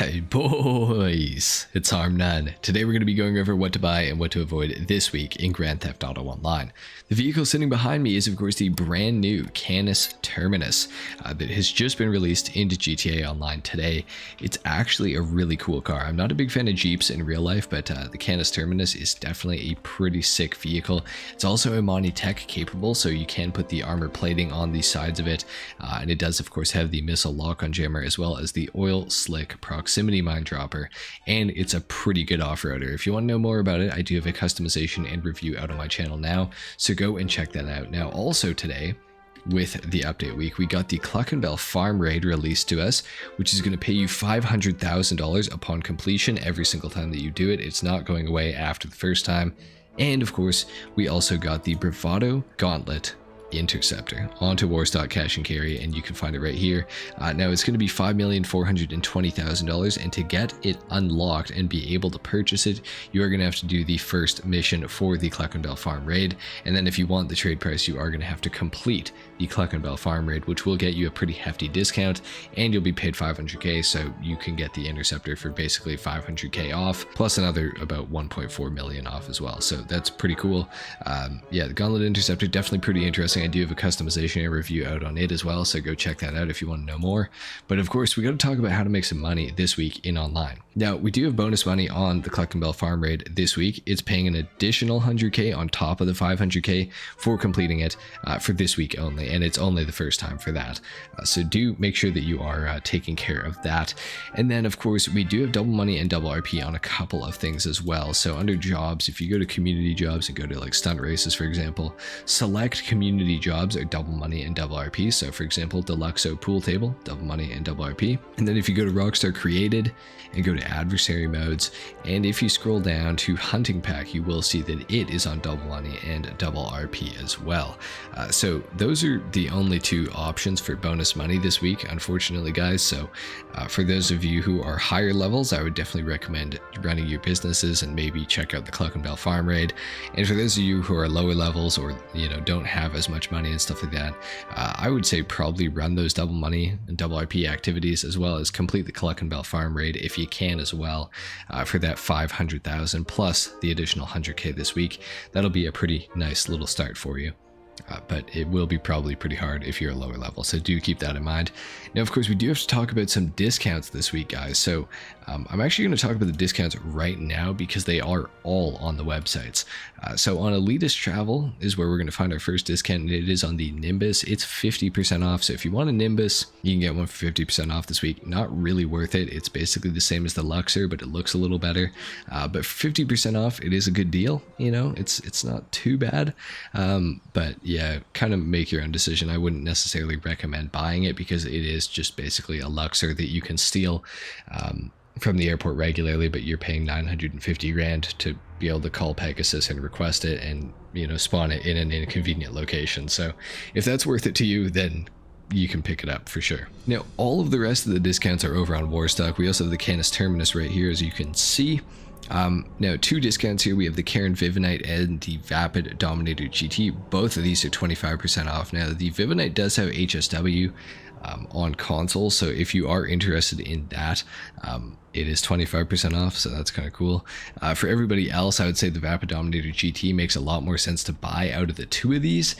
Hey boys, it's HarmNone. Today we're going to be going over what to buy and what to avoid this week in Grand Theft Auto Online. The vehicle sitting behind me is of course the brand new Canis Terminus that has just been released into GTA Online today. It's actually a really cool car. I'm not a big fan of Jeeps in real life, but the Canis Terminus is definitely a pretty sick vehicle. It's also Imani Tech capable, so you can put the armor plating on the sides of it, and it does of course have the missile lock-on jammer as well as the oil slick proximity mine dropper, and it's a pretty good off-roader. If you want to know more about it, I do have a customization and review out on my channel now, so go and check that out. Now also today, with the update week, we got the Clockenbell Farm Raid released to us, which is going to pay you $500,000 upon completion every single time that you do it. It's not going away after the first time. And of course, we also got the Bravado Gauntlet Interceptor onto Warstock Cash and Carry, and you can find it right here. Now it's going to be $5,420,000, and to get it unlocked and be able to purchase it, you are going to have to do the first mission for the Clockenbell Farm Raid, and then if you want the trade price, you are going to have to complete the Clockenbell Farm Raid, which will get you a pretty hefty discount, and you'll be paid $500K, so you can get the Interceptor for basically $500K off, plus another about $1.4 million off as well, so that's pretty cool. Yeah, the Gauntlet Interceptor, definitely pretty interesting. I do have a customization and review out on it as well, so go check that out if you want to know more. But of course, we got to talk about how to make some money this week in online. Now, we do have bonus money on the Clockenbell Farm Raid this week. It's paying an additional $100K on top of the $500K for completing it for this week only, and it's only the first time for that. So do make sure that you are taking care of that. And then, of course, we do have double money and double RP on a couple of things as well. So under jobs, if you go to community jobs and go to like stunt races, for example, select community jobs are double money and double RP. So for example, Deluxo Pool Table, double money and double RP. And then if you go to Rockstar Created and go to adversary modes, and if you scroll down to Hunting Pack, you will see that it is on double money and double RP as well. So those are the only two options for bonus money this week, unfortunately, guys. So for those of you who are higher levels, I would definitely recommend running your businesses and maybe check out the Clockenbell Farm Raid. And for those of you who are lower levels or don't have as much money and stuff like that, I would say probably run those double money and double RP activities, as well as complete the Clockenbell Farm Raid if you can as well, for that 500,000 plus the additional 100K this week. That'll be a pretty nice little start for you. But it will be probably pretty hard if you're a lower level, so do keep that in mind. Now, of course, we do have to talk about some discounts this week, guys. So I'm actually going to talk about the discounts right now because they are all on the websites. So on Elitist Travel is where we're going to find our first discount, and it is on the Nimbus. It's 50% off, so if you want a Nimbus, you can get one for 50% off this week. Not really worth it. It's basically the same as the Luxor, but it looks a little better. But 50% off, it is a good deal. It's not too bad. But yeah, kind of make your own decision. I wouldn't necessarily recommend buying it because it is just basically a Luxor that you can steal from the airport regularly, but you're paying 950 grand to be able to call Pegasus and request it and spawn it in an inconvenient location. So if that's worth it to you, then you can pick it up for sure. Now, all of the rest of the discounts are over on Warstock. We also have the Canis Terminus right here, as you can see. Now, two discounts here. We have the Karen Vivinite and the Vapid Dominator GT. Both of these are 25% off. Now, the Vivinite does have HSW on console, so if you are interested in that, it is 25% off, so that's kind of cool. For everybody else, I would say the Vapid Dominator GT makes a lot more sense to buy out of the two of these.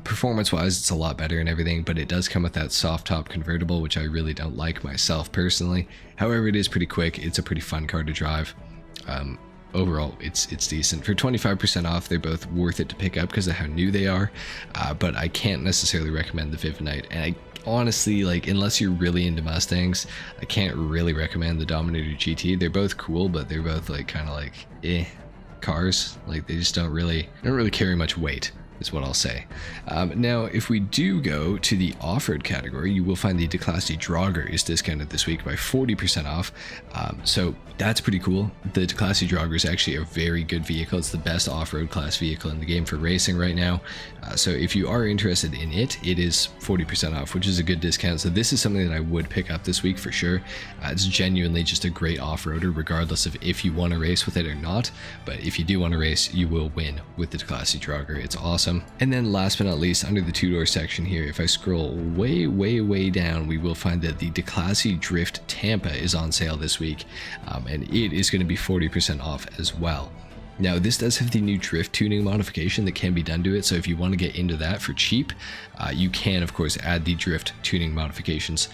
Performance-wise, it's a lot better and everything, but it does come with that soft top convertible, which I really don't like myself personally. However, it is pretty quick. It's a pretty fun car to drive. Overall, it's decent. For 25% off, they're both worth it to pick up because of how new they are, but I can't necessarily recommend the Vivinite, and I honestly, unless you're really into Mustangs, I can't really recommend the Dominator GT. They're both cool, but they're both kind of cars. They just don't really carry much weight, is what I'll say. Now, if we do go to the off-road category, you will find the Declasse Draugr is discounted this week by 40% off. So that's pretty cool. The Declasse Draugr is actually a very good vehicle. It's the best off-road class vehicle in the game for racing right now. So if you are interested in it, it is 40% off, which is a good discount. So this is something that I would pick up this week for sure. It's genuinely just a great off-roader, regardless of if you want to race with it or not. But if you do want to race, you will win with the Declasse Draugr. It's awesome. awesome. And then last but not least, under the two-door section here, if I scroll way down, we will find that the Declassy Drift Tampa is on sale this week, and it is going to be 40% off as well. Now, this does have the new drift tuning modification that can be done to it, so if you want to get into that for cheap, you can, of course, add the drift tuning modifications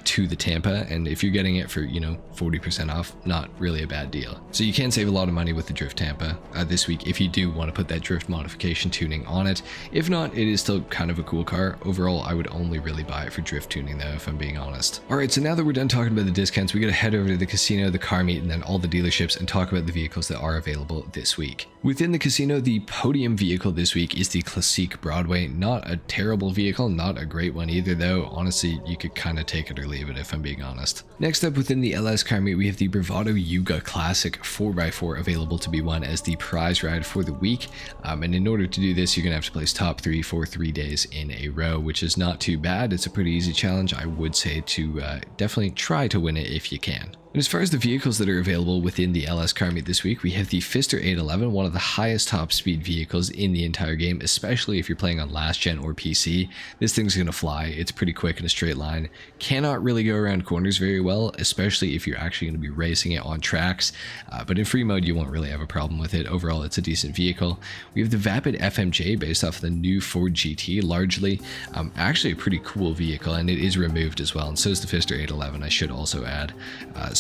to the Tampa, and if you're getting it for, 40% off, not really a bad deal. So you can save a lot of money with the drift Tampa this week if you do want to put that drift modification tuning on it. If not, it is still kind of a cool car. Overall, I would only really buy it for drift tuning though, if I'm being honest. Alright, so now that we're done talking about the discounts, we gotta head over to the casino, the car meet, and then all the dealerships and talk about the vehicles that are available this week. Within the casino, the podium vehicle this week is the Classique Broadway. Not a terrible vehicle, not a great one either though. Honestly, you could kind of take it or leave it if I'm being honest. Next up within the LS car meet, we have the Bravado Yuga Classic 4x4 available to be won as the prize ride for the week. And in order to do this, you're gonna have to place top 3 for 3 days in a row, which is not too bad. It's a pretty easy challenge. I would say to definitely try to win it if you can. And as far as the vehicles that are available within the LS car meet this week, we have the Pfister 811, one of the highest top speed vehicles in the entire game, especially if you're playing on last gen or PC. This thing's gonna fly. It's pretty quick in a straight line. Cannot really go around corners very well, especially if you're actually gonna be racing it on tracks. But in free mode, you won't really have a problem with it. Overall, it's a decent vehicle. We have the Vapid FMJ based off the new Ford GT, largely. Actually a pretty cool vehicle, and it is removed as well, and so is the Pfister 811, I should also add.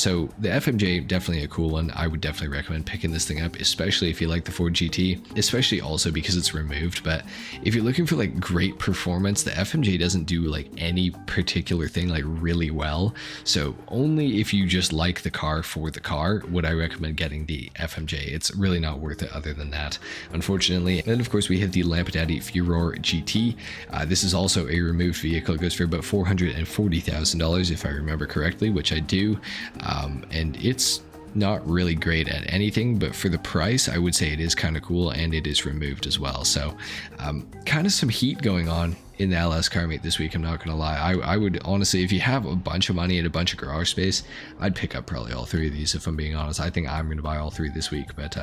So the FMJ, definitely a cool one. I would definitely recommend picking this thing up, especially if you like the Ford GT, especially also because it's removed. But if you're looking for like great performance, the FMJ doesn't do like any particular thing like really well. So only if you just like the car for the car would I recommend getting the FMJ. It's really not worth it other than that, unfortunately. And then of course we have the Lampadaddy Furor GT. This is also a removed vehicle. It goes for about $440,000 if I remember correctly, which I do. And it's not really great at anything, but for the price, I would say it is kind of cool, and it is removed as well. So kind of some heat going on in the LS car meet this week, I'm not gonna lie. I would honestly, if you have a bunch of money and a bunch of garage space, I'd pick up probably all 3 of these if I'm being honest. I think I'm gonna buy all 3 this week, but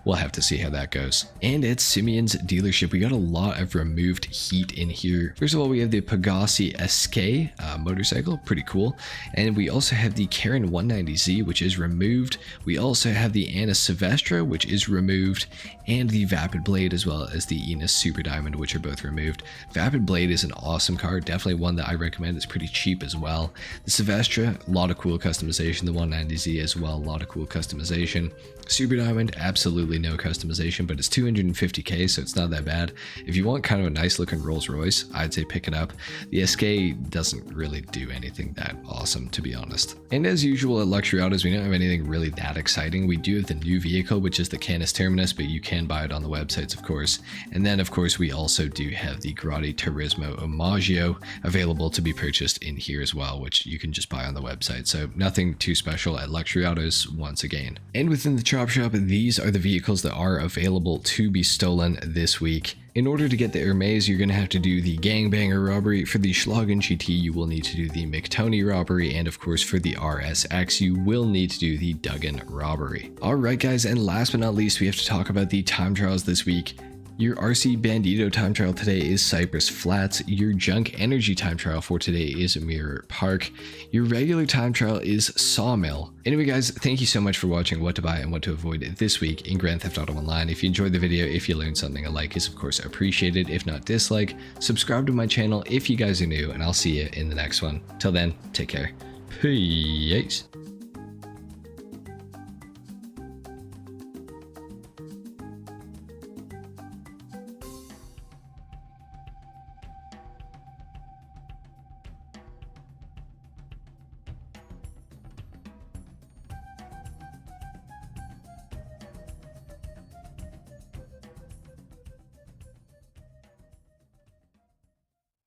we'll have to see how that goes. And at Simeon's dealership, we got a lot of removed heat in here. First of all, we have the Pegassi SK motorcycle, pretty cool. And we also have the Karen 190Z, which is removed. We also have the Anna Silvestra, which is removed, and the Vapid Blade, as well as the Enos Super Diamond, which are both removed. Vapid Blade is an awesome car, definitely one that I recommend. It's pretty cheap as well. The Silvestra, a lot of cool customization. The 190Z as well, a lot of cool customization. Super Diamond, absolutely no customization, but it's $250K, so it's not that bad. If you want kind of a nice looking Rolls Royce, I'd say pick it up. The SK doesn't really do anything that awesome, to be honest. And as usual at Luxury Autos, we don't have anything really that exciting. We do have the new vehicle, which is the Canis Terminus, but you can buy it on the websites, of course. And then, of course, we also do have the Grotti Turismo Omaggio available to be purchased in here as well, which you can just buy on the website. So nothing too special at Luxury Autos once again. And within the Chop Shop, these are the vehicles that are available to be stolen this week. In order to get the Hermes, you're going to have to do the Gangbanger robbery. For the Schlagen GT, you will need to do the McTony robbery. And of course, for the RSX, you will need to do the Duggan robbery. Alright guys, and last but not least, we have to talk about the time trials this week. Your RC Bandito time trial today is Cypress Flats. Your Junk Energy time trial for today is Mirror Park. Your regular time trial is Sawmill. Anyway guys, thank you so much for watching what to buy and what to avoid this week in Grand Theft Auto Online. If you enjoyed the video, if you learned something, a like is of course appreciated. If not, dislike. Subscribe to my channel if you guys are new, and I'll see you in the next one. Till then, take care. Peace.